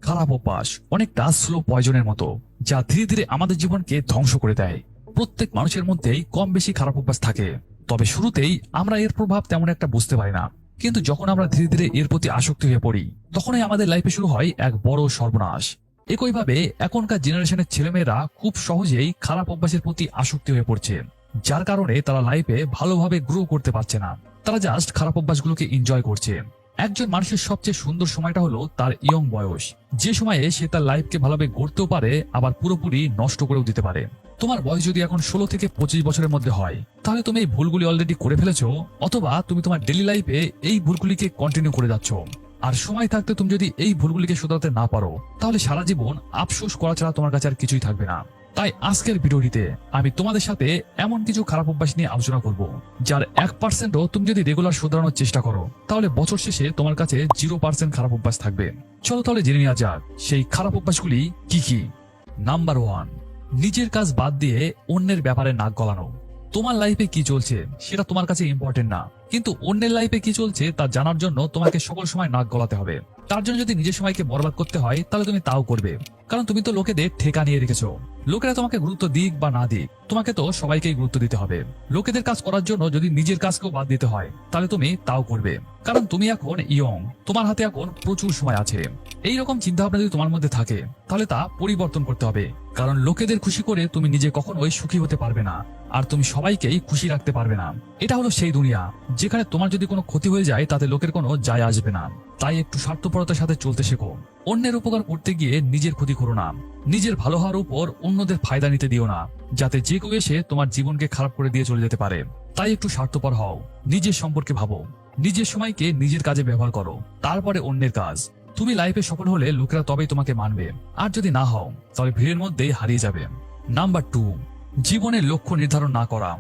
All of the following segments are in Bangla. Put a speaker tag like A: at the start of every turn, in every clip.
A: খারাপ অভ্যাস অনেকটা স্লো পয়জনের মতো, যা ধীরে ধীরে আমাদের জীবনকে ধ্বংস করে দেয়। প্রত্যেক মানুষের মধ্যেই কম বেশি খারাপ অভ্যাস থাকে, তবে শুরুতেই আমরা এর প্রভাব তেমন একটা বুঝতে পারি না। কিন্তু যখন আমরা ধীরে ধীরে এর প্রতি আসক্তি হয়ে পড়ি, তখনই আমাদের লাইফে শুরু হয় এক বড় সর্বনাশ। একইভাবে এখনকার জেনারেশনের ছেলেমেয়েরা খুব সহজেই খারাপ অভ্যাসের প্রতি আসক্তি হয়ে পড়ছে, যার কারণে তারা লাইফে ভালোভাবে গ্রো করতে পারছে না। তারা জাস্ট খারাপ অভ্যাসগুলোকে এনজয় করছে। একজন মানুষের সবচেয়ে সুন্দর সময়টা হলো তার ইয়ং বয়স, যে সময়ে সে তার লাইফকে ভালোভাবে গড়তেও পারে, আবার পুরোপুরি নষ্ট করেও দিতে পারে। তোমার বয়স যদি এখন 16 থেকে 25 বছরের মধ্যে হয়, তাহলে তুমি এই ভুলগুলি অলরেডি করে ফেলেছো, অথবা তুমি তোমার ডেইলি লাইফে এই ভুলগুলিকে কন্টিনিউ করে যাচ্ছ। আর সময় থাকতে তুমি যদি এই ভুলগুলিকে শুধরাতে না পারো, তাহলে সারা জীবন আফসোস করা ছাড়া তোমার কাছে আর কিছুই থাকবে না। তাই আজকের ভিডিওটিতে আমি তোমাদের সাথে এমন কিছু খারাপ অভ্যাস নিয়ে আলোচনা করব, যার 1%ও তুমি যদি রেগুলার শুধরানোর চেষ্টা করো, তাহলে বছর শেষে তোমার কাছে 0% খারাপ অভ্যাস থাকবে। চলো তাহলে জেনে নেওয়া যাক সেই খারাপ অভ্যাসগুলি কি কি। নাম্বার 1, নিজের কাজ বাদ দিয়ে অন্যের ব্যাপারে নাক গলানো। তোমার লাইফে কি চলছে সেটা তোমার কাছে ইম্পর্টেন্ট না, কিন্তু অন্যের লাইফে কি চলছে তা জানার জন্য তোমাকে সকল সময় নাক গলাতে হবে। তার জন্য যদি নিজের সময়কে বরবাদ করতে হয়, তাহলে তুমি তাও করবে, কারণ তুমি তো লোকেদের ঠেকা নিয়ে রেখেছো। লোকেরা তোমাকে গুরুত্ব দিক বা না দিক, তোমাকে তো সবাইকেই গুরুত্ব দিতে হবে। লোকেদের কাজ করার জন্য যদি নিজের কাজকেও বাদ দিতে হয়, তাহলে তুমি তাও করবে, কারণ তুমি এখন ইয়ং, তোমার হাতে এখন প্রচুর সময় আছে। এইরকম চিন্তা ভাবনা যদি তোমার মধ্যে থাকে, তাহলে তা পরিবর্তন করতে হবে, কারণ লোকেদের খুশি করে তুমি নিজে কখনোই সুখী হতে পারবে না, আর তুমি সবাইকেই খুশি রাখতে পারবে না। এটা হলো সেই দুনিয়া যেখানে তোমার যদি কোনো ক্ষতি হয়ে যায়, তাতে লোকের কোনো যায় আসবে না। তাই একটু স্বার্থপরতার সাথে চলতে শেখো। অন্যের উপকার করতে গিয়ে নিজের ক্ষতি করো না। নিজের ভালো হওয়ার উপর অন্যদের ফায়দা নিতে দিও না, যাতে যে কেউ এসে তোমার জীবনকে খারাপ করে দিয়ে চলে যেতে পারে। তাই একটু স্বার্থপর হও, নিজের সম্পর্কে ভাবো, নিজের সময়কে নিজের কাজে ব্যবহার করো, তারপরে অন্যের কাজ। তুমি লাইফে সফল হলে লোকেরা তবেই তোমাকে মানবে, আর যদি না হও, তাহলে ভিড়ের মধ্যেই হারিয়ে যাবে। নাম্বার 2, জীবনের লক্ষ্য নির্ধারণ না করা।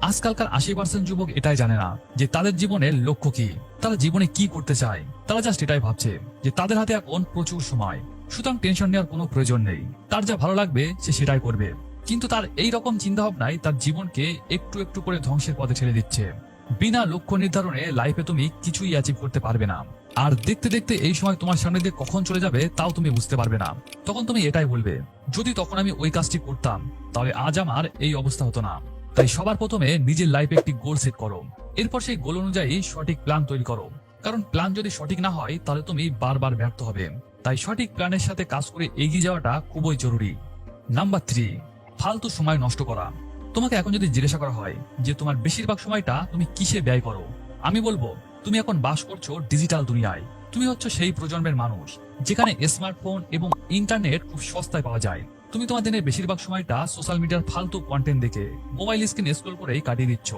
A: আজকালকার 80% যুবক এটাই জানে না যে তাদের জীবনের লক্ষ্য কি, তারা জীবনে কি করতে চায়। তারা জাস্ট এটাই ভাবছে যে তাদের হাতে এখন প্রচুর সময়, সুতরাং টেনশন নেওয়ার কোনো প্রয়োজন নেই, তার যা ভালো লাগবে সে সেটাই করবে। কিন্তু তার এই রকম চিন্তা ভাবনায় তার জীবনকে একটু একটু করে ধ্বংসের পথে ঠেলে দিচ্ছে। বিনা লক্ষ্য নির্ধারণে লাইফে তুমি কিছুই অ্যাচিভ করতে পারবে না, আর দেখতে দেখতে এই সময় তোমার সামনে দিয়ে কখন চলে যাবে তাও তুমি বুঝতে পারবে না। তখন তুমি এটাই বলবে, যদি তখন আমি ওই কাজটি করতাম, তাহলে আজ আমার এই অবস্থা হতো না। তাই সবার প্রথমে নিজের লাইফে একটি গোল সেট করো, এরপর সেই গোল অনুযায়ী সঠিক প্ল্যান তৈরি করো, কারণ প্ল্যান যদি সঠিক না হয়, তাহলে তুমি বারবার ব্যর্থ হবে। তাই সঠিক প্ল্যানের সাথে কাজ করে এগিয়ে যাওয়াটা খুবই জরুরি। নাম্বার 3, ফালতু সময় নষ্ট করা। তোমাকে এখন যদি জিজ্ঞাসা করা হয় যে তোমার বেশিরভাগ সময়টা তুমি কিসে ব্যয় করো, আমি বলবো তুমি এখন বাস করছো ডিজিটাল দুনিয়ায়। তুমি হচ্ছে সেই প্রজন্মের মানুষ যেখানে স্মার্টফোন এবং ইন্টারনেট খুব সস্তায় পাওয়া যায়। তুমি তোমার দিনের বেশিরভাগ সময়টা সোশ্যাল মিডিয়ার ফালতু কন্টেন্ট দেখে, মোবাইল স্ক্রিন স্ক্রল করেই কাটিয়ে দিচ্ছ।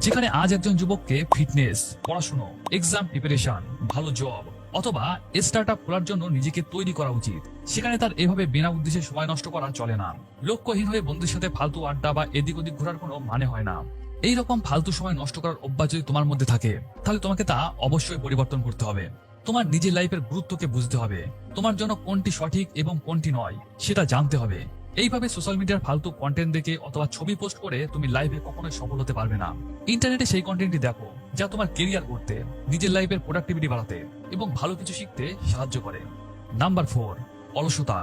A: যেখানে আজ একজন যুবককে ফিটনেস, পড়াশোনা, এক্সাম প্রিপারেশন, ভালো জব অথবা স্টার্টআপ খোলার জন্য নিজেকে তৈরি করা উচিত, সেখানে তার এভাবে বিনা উদ্দেশ্যে সময় নষ্ট করা চলে না। লক্ষ্যহীন হয়ে বন্ধুদের সাথে ফালতু আড্ডা বা এদিক ওদিক ঘোরার কোনো মানে হয় না। এইরকম ফালতু সময় নষ্ট করার অভ্যাস যদি তোমার মধ্যে থাকে, তাহলে তোমাকে তা অবশ্যই পরিবর্তন করতে হবে। তোমার নিজের লাইফের গুরুত্বকে বুঝতে হবে, তোমার জন্য কোনটি সঠিক এবং কোনটি নয় সেটা জানতে হবে। এইভাবে সোশ্যাল মিডিয়ার ফালতু কন্টেন্ট দেখে অথবা ছবি পোস্ট করে তুমি লাইফে কখনোই সফল হতে পারবে না। ইন্টারনেটে সেই কন্টেন্টটি দেখো যা তোমার কেরিয়ার করতে, নিজের লাইফের প্রোডাক্টিভিটি বাড়াতে এবং ভালো কিছু শিখতে সাহায্য করে। নাম্বার 4, অলসতা।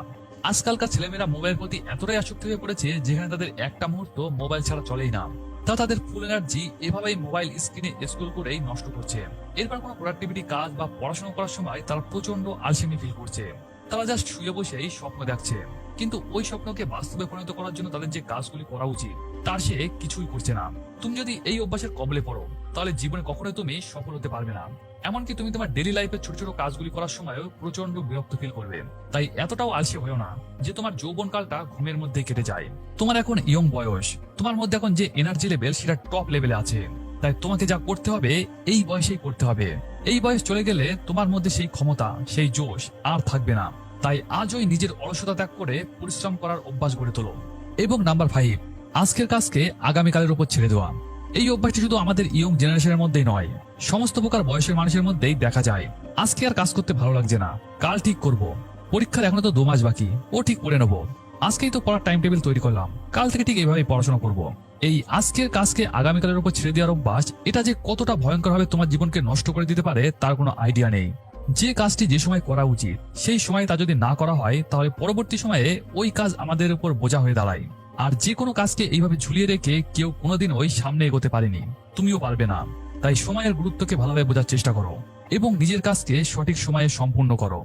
A: আজকালকার ছেলেমেয়েরা মোবাইলের প্রতি এতটাই আসক্ত হয়ে পড়েছে, যেখানে তাদের একটা মুহূর্ত মোবাইল ছাড়া চলেই না। তা তাদের ফুল এনার্জি এভাবেই মোবাইল স্ক্রিনে স্ক্রল করেই নষ্ট করছে। এরপর কোনো প্রোডাক্টিভিটি কাজ বা পড়াশোনা করার সময় তারা প্রচন্ড আলসেমি ফিল করছে। তারা জাস্ট শুয়ে বসেই স্বপ্ন দেখছে, কিন্তু ওই স্বপ্নকে বাস্তবে পরিণত করার জন্য তাদের যে কাজগুলি করা উচিত তার সে কিছুই করছে না। তুমি যদি এই অভ্যাসের কবলে পড়ো, তাহলে জীবনে কখনোই তুমি সফল হতে পারবে না। এমনকি তুমি তোমার ডেইলি লাইফের ছোট ছোট কাজগুলি করার সময়ও প্রচন্ড বিরক্ত ফিল করবে। তাই এতটাও আলসে হয়েও না যে তোমার যৌবনকালটা ঘুমের মধ্যে কেটে যায়। তোমার এখন ইয়ং বয়স, তোমার মধ্যে এখন যে এনার্জি লেভেল সেটা টপ লেভেলে আছে। তাই তোমাকে যা করতে হবে এই বয়সেই করতে হবে। এই বয়স চলে গেলে তোমার মধ্যে সেই ক্ষমতা, সেই জোশ আর থাকবে না। তাই আজই নিজের অলসতা ত্যাগ করে পরিশ্রম করার অভ্যাস গড়ে তোলো। এবং নাম্বার 5, আজকের কাজকে আগামীকালের উপর ছেড়ে দেওয়া। এই অভ্যাসটি শুধু আমাদের ইয়ং জেনারেশনের মধ্যেই নয়, সমস্ত প্রকার বয়সের মানুষের মধ্যেই দেখা যায়। আজকে আর কাজ করতে ভালো লাগছে না, কাল ঠিক করব, পরীক্ষার এখনো তো 2 মাস বাকি, ও ঠিক করে নেবো, আজকেই তো পড়ার টাইম টেবিল তৈরি করলাম, কাল থেকে ঠিক এইভাবেই পড়াশোনা করব। এই আজকের কাজকে আগামীকালের উপর ছেড়ে দেওয়ার অভ্যাস, এটা যে কতটা ভয়ঙ্কর ভাবে তোমার জীবনকে নষ্ট করে দিতে পারে তার কোনো আইডিয়া নেই। যে কাজটি যে সময় করা উচিত সেই সময় তা যদি না করা হয় তাহলে পরবর্তী সময়ে ওই কাজ আমাদের উপর বোঝা হয়ে দাঁড়ায়। আর যে কোনো কাজকে এইভাবে ঝুলিয়ে রেখে কেউ কোনোদিন ওই সামনে এগোতে পারেনি, তুমিও পারবে না। তাই সময়ের গুরুত্বকে ভালোভাবে বোঝার চেষ্টা করো এবং নিজের কাজকে সঠিক সময়ে সম্পূর্ণ করো।